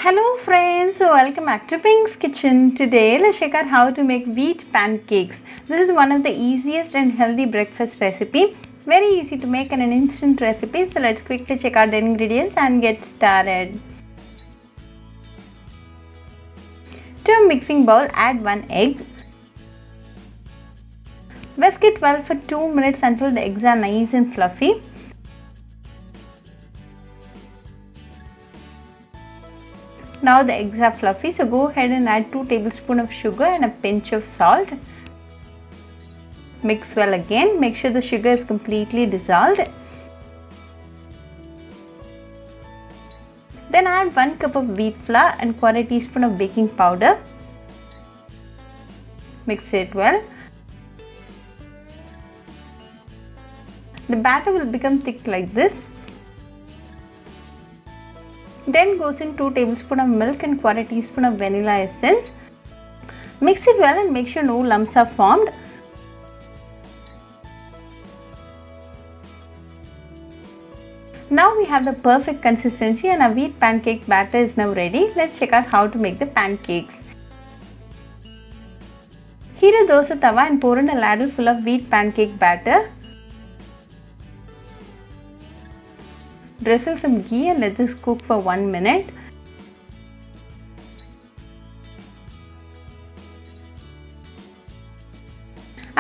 Hello friends, so welcome back to Pink's Kitchen. Today let's check out how to make wheat pancakes. This is one of the easiest and healthy breakfast recipe. Very easy to make and an instant recipe. So let's quickly check out the ingredients and get started. To a mixing bowl, add 1 egg. Whisk it well for 2 minutes until the eggs are nice and fluffy. Now the eggs are fluffy, so go ahead and add 2 tablespoons of sugar and a pinch of salt. Mix well again. Make sure the sugar is completely dissolved. Then add 1 cup of wheat flour and 1/4 teaspoon of baking powder. Mix it well. The batter will become thick like this. Then goes in 2 tablespoons of milk and 1/4 teaspoon of vanilla essence. Mix it well and make sure no lumps are formed. Now we have the perfect consistency and our wheat pancake batter is now ready. Let's check out how to make the pancakes. Heat a dosa tawa and pour in a ladle full of wheat pancake batter. Drizzle some ghee and let this cook for 1 minute.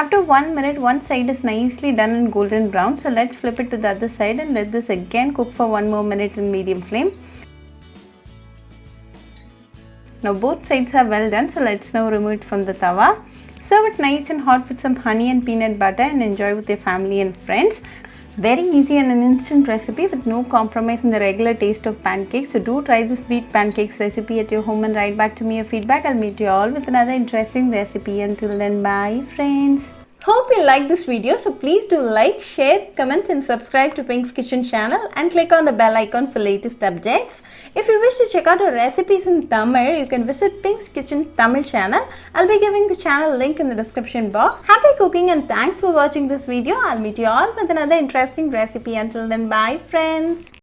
After 1 minute, one side is nicely done and golden brown. So let's flip it to the other side and let this again cook for 1 more minute in medium flame. Now both sides are well done, so let's now remove it from the tawa. Serve it nice and hot with some honey and peanut butter and enjoy with your family and friends. Very easy and an instant recipe with no compromise in the regular taste of pancakes. So do try this wheat pancakes recipe at your home and write back to me your feedback. I'll meet you all with another interesting recipe. Until then, bye friends. Hope you like this video. So please do like, share, comment and subscribe to Pink's Kitchen channel and click on the bell icon for latest updates. If you wish to check out our recipes in Tamil, you can visit Pink's Kitchen Tamil channel. I'll be giving the channel link in the description box. Happy cooking and thanks for watching this video. I'll meet you all with another interesting recipe. Until then, bye friends.